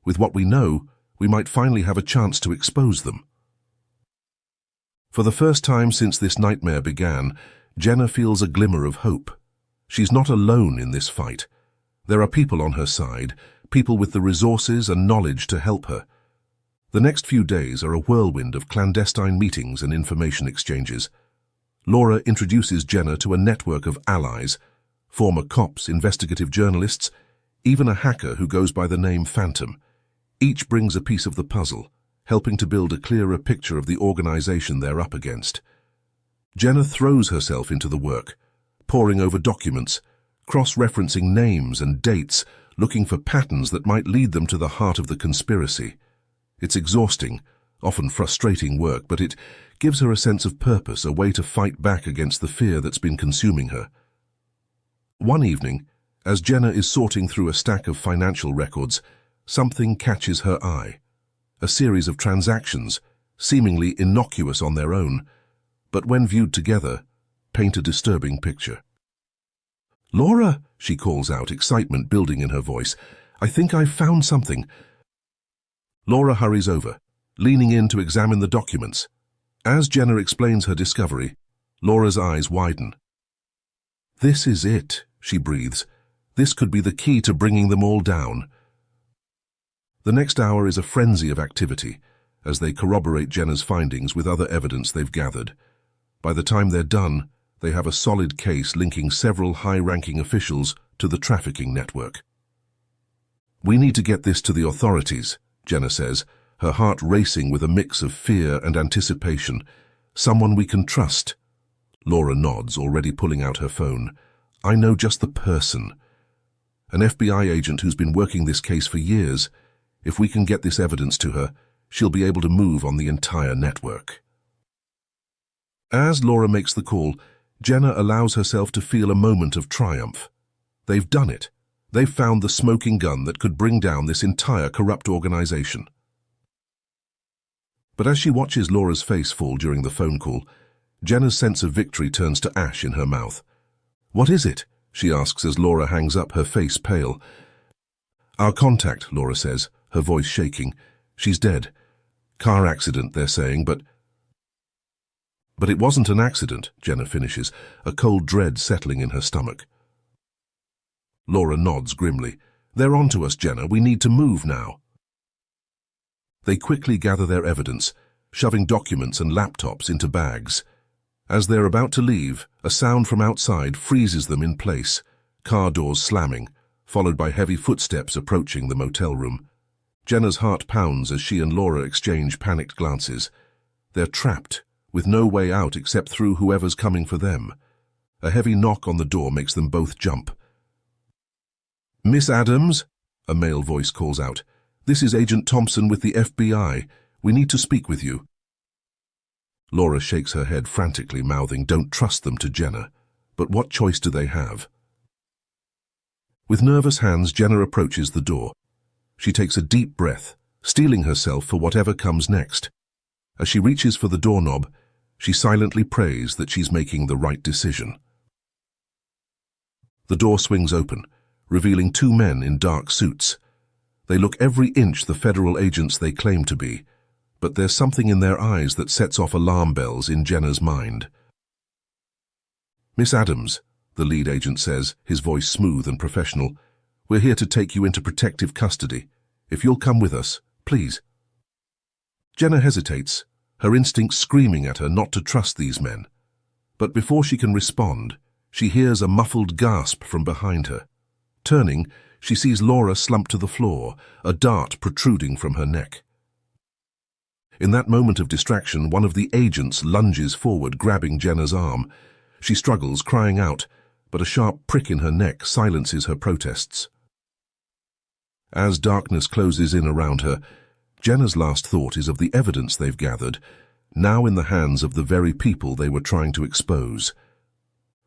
With what we know, we might finally have a chance to expose them." For the first time since this nightmare began, Jenna feels a glimmer of hope. She's not alone in this fight. There are people on her side, people with the resources and knowledge to help her. The next few days are a whirlwind of clandestine meetings and information exchanges. Laura introduces Jenna to a network of allies, former cops, investigative journalists, even a hacker who goes by the name Phantom. Each brings a piece of the puzzle, helping to build a clearer picture of the organization they're up against. Jenna throws herself into the work, poring over documents, cross-referencing names and dates, looking for patterns that might lead them to the heart of the conspiracy. It's exhausting, often frustrating work, but it gives her a sense of purpose, a way to fight back against the fear that's been consuming her. One evening, as Jenna is sorting through a stack of financial records, something catches her eye. A series of transactions, seemingly innocuous on their own, but when viewed together, paint a disturbing picture. "Laura," she calls out, excitement building in her voice. "I think I've found something." Laura hurries over, leaning in to examine the documents. As Jenna explains her discovery, Laura's eyes widen. "This is it," she breathes. "This could be the key to bringing them all down." The next hour is a frenzy of activity, as they corroborate Jenna's findings with other evidence they've gathered. By the time they're done, they have a solid case linking several high-ranking officials to the trafficking network. "We need to get this to the authorities," Jenna says, her heart racing with a mix of fear and anticipation. "Someone we can trust." Laura nods, already pulling out her phone. "I know just the person. An FBI agent who's been working this case for years. If we can get this evidence to her, she'll be able to move on the entire network." As Laura makes the call, Jenna allows herself to feel a moment of triumph. They've done it. They've found the smoking gun that could bring down this entire corrupt organization. But as she watches Laura's face fall during the phone call, Jenna's sense of victory turns to ash in her mouth. "What is it?" she asks as Laura hangs up, her face pale. "Our contact," Laura says, her voice shaking. "She's dead. Car accident, they're saying, but it wasn't an accident," Jenna finishes, a cold dread settling in her stomach. Laura nods grimly. "They're on to us, Jenna. We need to move now." They quickly gather their evidence, shoving documents and laptops into bags. As they're about to leave, a sound from outside freezes them in place, car doors slamming, followed by heavy footsteps approaching the motel room. Jenna's heart pounds as she and Laura exchange panicked glances. They're trapped, with no way out except through whoever's coming for them. A heavy knock on the door makes them both jump. "Miss Adams," a male voice calls out. "This is Agent Thompson with the FBI. We need to speak with you." Laura shakes her head frantically, mouthing, "Don't trust them," to Jenna. But what choice do they have? With nervous hands, Jenna approaches the door. She takes a deep breath, steeling herself for whatever comes next. As she reaches for the doorknob, she silently prays that she's making the right decision. The door swings open, revealing two men in dark suits. They look every inch the federal agents they claim to be, but there's something in their eyes that sets off alarm bells in Jenna's mind. "Miss Adams," the lead agent says, his voice smooth and professional, "we're here to take you into protective custody. If you'll come with us, please." Jenna hesitates, her instincts screaming at her not to trust these men. But before she can respond, she hears a muffled gasp from behind her. Turning, she sees Laura slumped to the floor, a dart protruding from her neck. In that moment of distraction, one of the agents lunges forward, grabbing Jenna's arm. She struggles, crying out, but a sharp prick in her neck silences her protests. As darkness closes in around her, Jenna's last thought is of the evidence they've gathered, now in the hands of the very people they were trying to expose.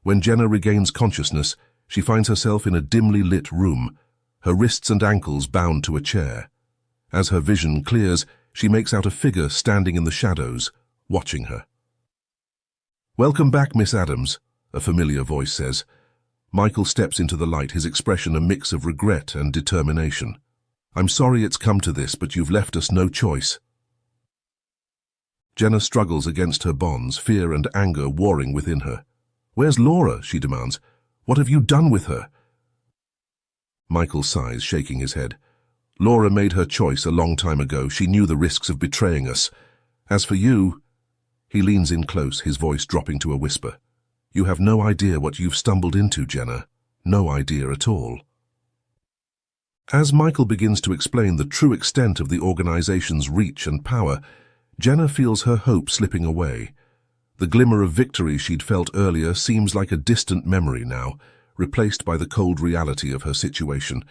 When Jenna regains consciousness, she finds herself in a dimly lit room, her wrists and ankles bound to a chair. As her vision clears, she makes out a figure standing in the shadows, watching her. "Welcome back, Miss Adams," a familiar voice says. Michael steps into the light, his expression a mix of regret and determination. "I'm sorry it's come to this, but you've left us no choice." Jenna struggles against her bonds, fear and anger warring within her. "Where's Laura?" she demands. "What have you done with her?" Michael sighs, shaking his head. "Laura made her choice a long time ago. She knew the risks of betraying us. As for you—" He leans in close, his voice dropping to a whisper. "You have no idea what you've stumbled into, Jenna. No idea at all." As Michael begins to explain the true extent of the organization's reach and power, Jenna feels her hope slipping away. The glimmer of victory she'd felt earlier seems like a distant memory now, replaced by the cold reality of her situation.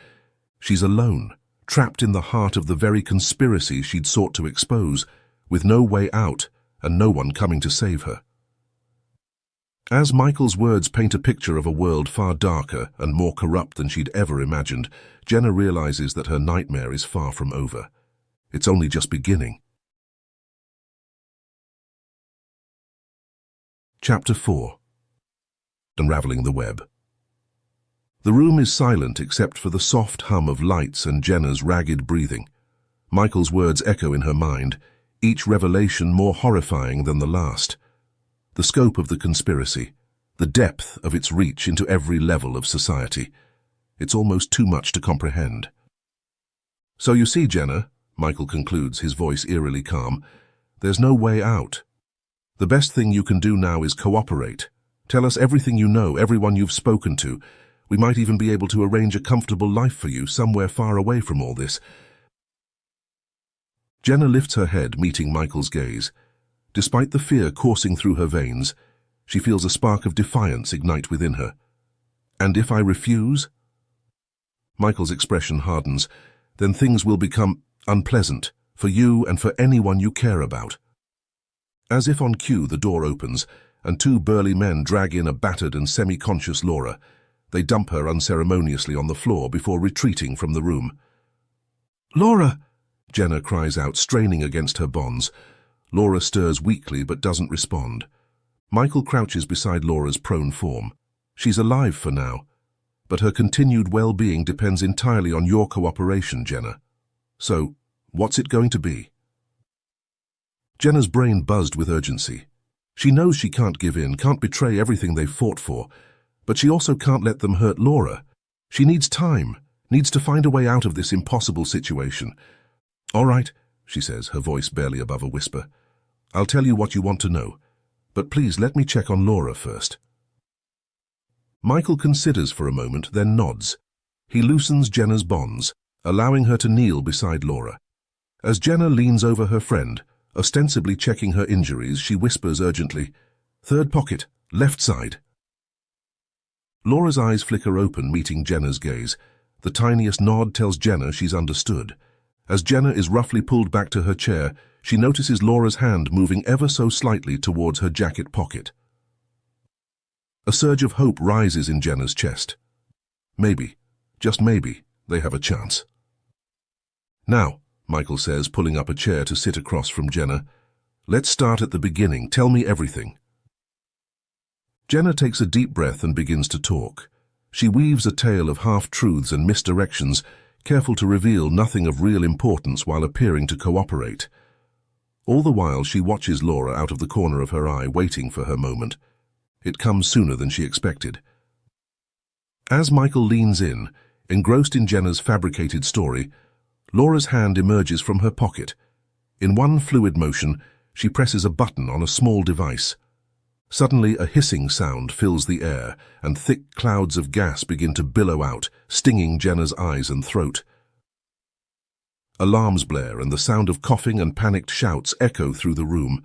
She's alone, trapped in the heart of the very conspiracy she'd sought to expose, with no way out and no one coming to save her. As Michael's words paint a picture of a world far darker and more corrupt than she'd ever imagined, Jenna realizes that her nightmare is far from over. It's only just beginning. Chapter 4. Unraveling the Web. The room is silent except for the soft hum of lights and Jenna's ragged breathing. Michael's words echo in her mind, each revelation more horrifying than the last. The scope of the conspiracy, the depth of its reach into every level of society. It's almost too much to comprehend. "So you see, Jenna," Michael concludes, his voice eerily calm, "there's no way out. The best thing you can do now is cooperate. Tell us everything you know, everyone you've spoken to. We might even be able to arrange a comfortable life for you somewhere far away from all this." Jenna lifts her head, meeting Michael's gaze. Despite the fear coursing through her veins, she feels a spark of defiance ignite within her. "And if I refuse?" Michael's expression hardens. "Then things will become unpleasant for you and for anyone you care about." As if on cue, the door opens, and two burly men drag in a battered and semi-conscious Laura. They dump her unceremoniously on the floor before retreating from the room. "Laura!" Jenna cries out, straining against her bonds. Laura stirs weakly but doesn't respond. Michael crouches beside Laura's prone form. "She's alive for now, but her continued well-being depends entirely on your cooperation, Jenna. So, what's it going to be?" Jenna's brain buzzed with urgency. She knows she can't give in, can't betray everything they've fought for, but she also can't let them hurt Laura. She needs time, needs to find a way out of this impossible situation. "All right," she says, her voice barely above a whisper. "I'll tell you what you want to know, but please let me check on Laura first." Michael considers for a moment, then nods. He loosens Jenna's bonds, allowing her to kneel beside Laura. As Jenna leans over her friend, ostensibly checking her injuries, she whispers urgently, "Third pocket, left side." Laura's eyes flicker open, meeting Jenna's gaze. The tiniest nod tells Jenna she's understood. As Jenna is roughly pulled back to her chair, she notices Laura's hand moving ever so slightly towards her jacket pocket. A surge of hope rises in Jenna's chest. Maybe, just maybe, they have a chance. "Now," Michael says, pulling up a chair to sit across from Jenna, "let's start at the beginning. Tell me everything." Jenna takes a deep breath and begins to talk. She weaves a tale of half-truths and misdirections, careful to reveal nothing of real importance while appearing to cooperate. All the while, she watches Laura out of the corner of her eye, waiting for her moment. It comes sooner than she expected. As Michael leans in, engrossed in Jenna's fabricated story, Laura's hand emerges from her pocket. In one fluid motion, she presses a button on a small device. Suddenly, a hissing sound fills the air, and thick clouds of gas begin to billow out, stinging Jenna's eyes and throat. Alarms blare, and the sound of coughing and panicked shouts echo through the room.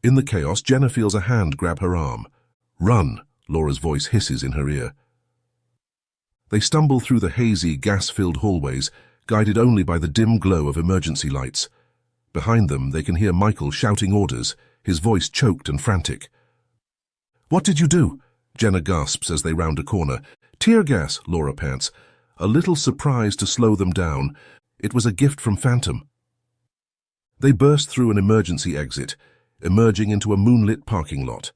In the chaos, Jenna feels a hand grab her arm. "Run!" Laura's voice hisses in her ear. They stumble through the hazy, gas-filled hallways, guided only by the dim glow of emergency lights. Behind them, they can hear Michael shouting orders, his voice choked and frantic. "What did you do?" Jenna gasps as they round a corner. "Tear gas," Laura pants, a little surprised to slow them down. It was a gift from Phantom. They burst through an emergency exit, emerging into a moonlit parking lot.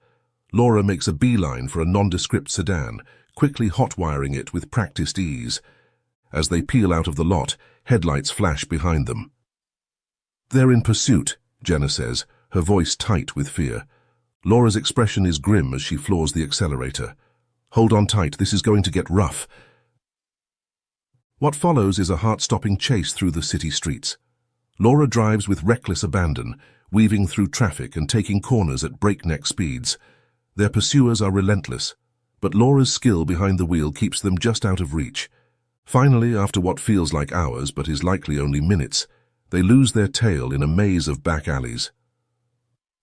Laura makes a beeline for a nondescript sedan, quickly hot-wiring it with practiced ease. As they peel out of the lot, headlights flash behind them. "They're in pursuit," Jenna says, her voice tight with fear. Laura's expression is grim as she floors the accelerator. "Hold on tight, this is going to get rough." What follows is a heart-stopping chase through the city streets. Laura drives with reckless abandon, weaving through traffic and taking corners at breakneck speeds. Their pursuers are relentless, but Laura's skill behind the wheel keeps them just out of reach. Finally, after what feels like hours but is likely only minutes, they lose their tail in a maze of back alleys.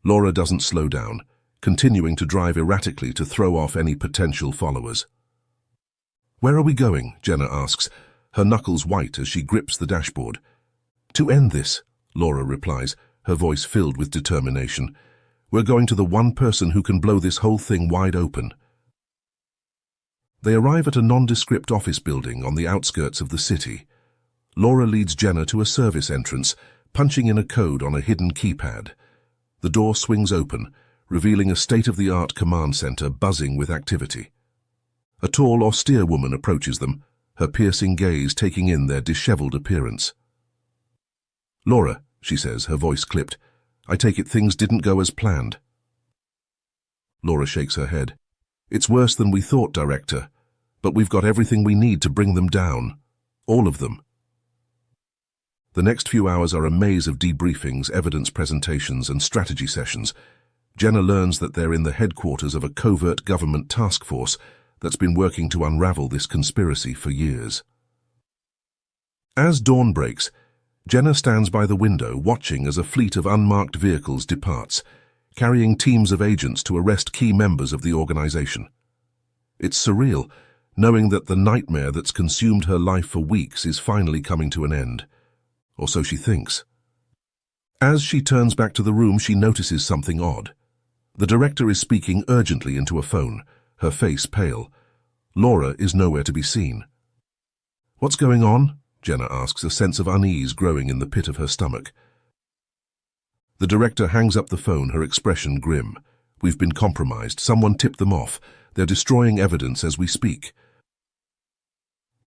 Laura doesn't slow down, continuing to drive erratically to throw off any potential followers. "Where are we going?" Jenna asks, her knuckles white as she grips the dashboard. "To end this," Laura replies, her voice filled with determination. "We're going to the one person who can blow this whole thing wide open." They arrive at a nondescript office building on the outskirts of the city. Laura leads Jenna to a service entrance, punching in a code on a hidden keypad. The door swings open, revealing a state-of-the-art command center buzzing with activity. A tall, austere woman approaches them, her piercing gaze taking in their disheveled appearance. "Laura," she says, her voice clipped, "I take it things didn't go as planned." Laura shakes her head. "It's worse than we thought, Director, but we've got everything we need to bring them down. All of them." The next few hours are a maze of debriefings, evidence presentations, and strategy sessions. Jenna learns that they're in the headquarters of a covert government task force, that's been working to unravel this conspiracy for years. As dawn breaks, Jenna stands by the window watching as a fleet of unmarked vehicles departs, carrying teams of agents to arrest key members of the organization. It's surreal, knowing that the nightmare that's consumed her life for weeks is finally coming to an end. Or so she thinks. As she turns back to the room, she notices something odd. The director is speaking urgently into a phone, her face pale. Laura is nowhere to be seen. "What's going on?" Jenna asks, a sense of unease growing in the pit of her stomach. The director hangs up the phone, her expression grim. "We've been compromised. Someone tipped them off. They're destroying evidence as we speak."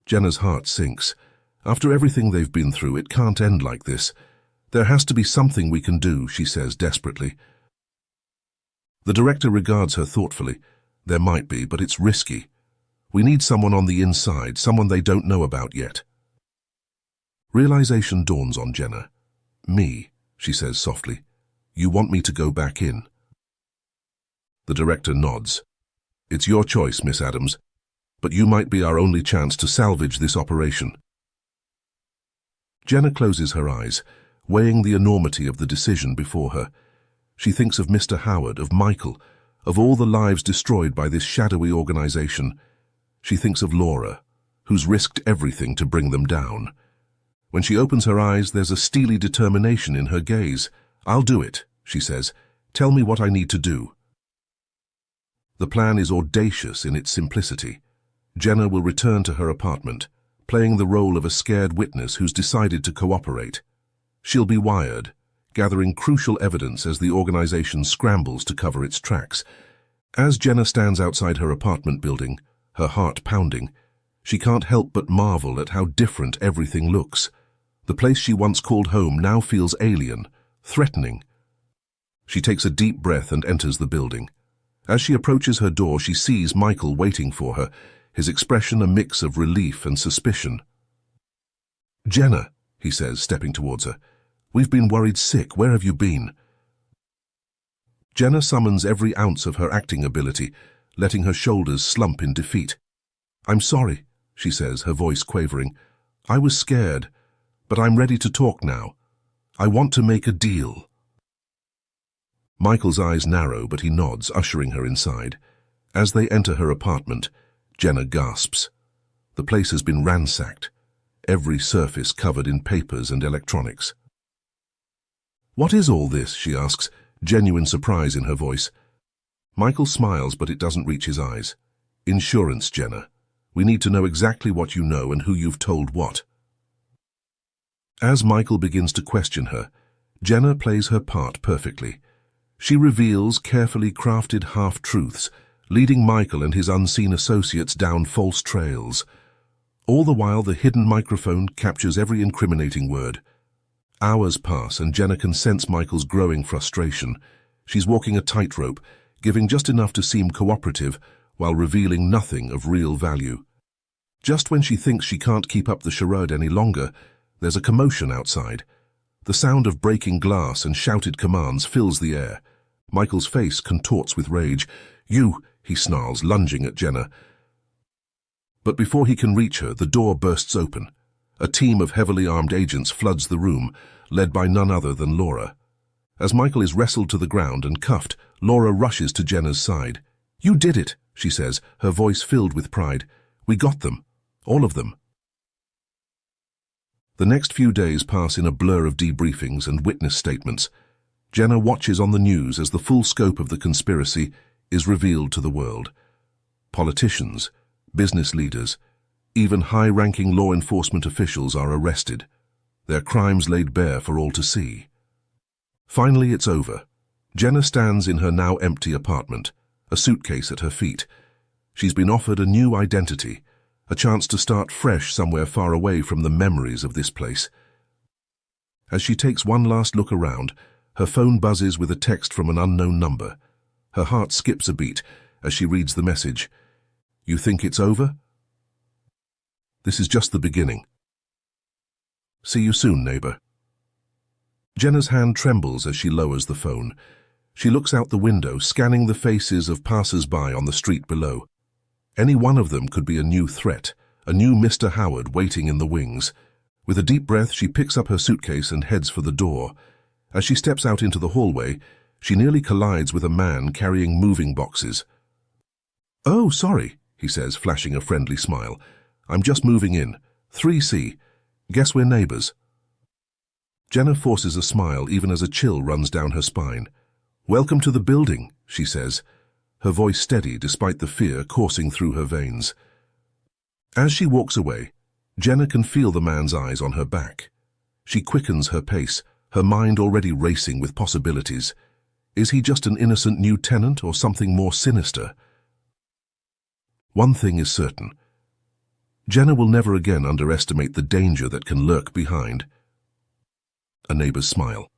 Jenna's heart sinks. After everything they've been through, it can't end like this. "There has to be something we can do," she says desperately. The director regards her thoughtfully. "There might be, but it's risky. We need someone on the inside, someone they don't know about yet." Realization dawns on Jenna. "Me," she says softly. "You want me to go back in?" The director nods. "It's your choice, Miss Adams, but you might be our only chance to salvage this operation." Jenna closes her eyes, weighing the enormity of the decision before her. She thinks of Mr. Howard, of Michael, of all the lives destroyed by this shadowy organization. She thinks of Laura, who's risked everything to bring them down. When she opens her eyes, there's a steely determination in her gaze. "I'll do it," she says. "Tell me what I need to do." The plan is audacious in its simplicity. Jenna will return to her apartment, playing the role of a scared witness who's decided to cooperate. She'll be wired, gathering crucial evidence as the organization scrambles to cover its tracks. As Jenna stands outside her apartment building, her heart pounding, she can't help but marvel at how different everything looks. The place she once called home now feels alien, threatening. She takes a deep breath and enters the building. As she approaches her door, she sees Michael waiting for her, his expression a mix of relief and suspicion. "Jenna," he says, stepping towards her. "We've been worried sick. Where have you been?" Jenna summons every ounce of her acting ability, letting her shoulders slump in defeat. "I'm sorry," she says, her voice quavering. "I was scared, but I'm ready to talk now. I want to make a deal." Michael's eyes narrow, but he nods, ushering her inside. As they enter her apartment, Jenna gasps. The place has been ransacked, every surface covered in papers and electronics. "What is all this?" she asks, genuine surprise in her voice. Michael smiles, but it doesn't reach his eyes. "Insurance, Jenna. We need to know exactly what you know and who you've told what." As Michael begins to question her, Jenna plays her part perfectly. She reveals carefully crafted half-truths, leading Michael and his unseen associates down false trails. All the while, the hidden microphone captures every incriminating word. Hours pass, and Jenna can sense Michael's growing frustration. She's walking a tightrope, giving just enough to seem cooperative, while revealing nothing of real value. Just when she thinks she can't keep up the charade any longer, there's a commotion outside. The sound of breaking glass and shouted commands fills the air. Michael's face contorts with rage. "You," he snarls, lunging at Jenna. But before he can reach her, the door bursts open. A team of heavily armed agents floods the room, led by none other than Laura. As Michael is wrestled to the ground and cuffed, Laura rushes to Jenna's side. "You did it," she says, her voice filled with pride. "We got them. All of them." The next few days pass in a blur of debriefings and witness statements. Jenna watches on the news as the full scope of the conspiracy is revealed to the world. Politicians, business leaders, even high-ranking law enforcement officials are arrested, their crimes laid bare for all to see. Finally, it's over. Jenna stands in her now empty apartment, a suitcase at her feet. She's been offered a new identity, a chance to start fresh somewhere far away from the memories of this place. As she takes one last look around, her phone buzzes with a text from an unknown number. Her heart skips a beat as she reads the message. "You think it's over? This is just the beginning. See you soon, neighbor." Jenna's hand trembles as she lowers the phone. She looks out the window, scanning the faces of passers-by on the street below. Any one of them could be a new threat, a new Mr. Howard waiting in the wings. With a deep breath, she picks up her suitcase and heads for the door. As she steps out into the hallway, she nearly collides with a man carrying moving boxes. "Oh, sorry," he says, flashing a friendly smile. "I'm just moving in. 3C. Guess we're neighbors." Jenna forces a smile even as a chill runs down her spine. "Welcome to the building," she says, her voice steady despite the fear coursing through her veins. As she walks away, Jenna can feel the man's eyes on her back. She quickens her pace, her mind already racing with possibilities. Is he just an innocent new tenant or something more sinister? One thing is certain. Jenna will never again underestimate the danger that can lurk behind. A neighbor's smile.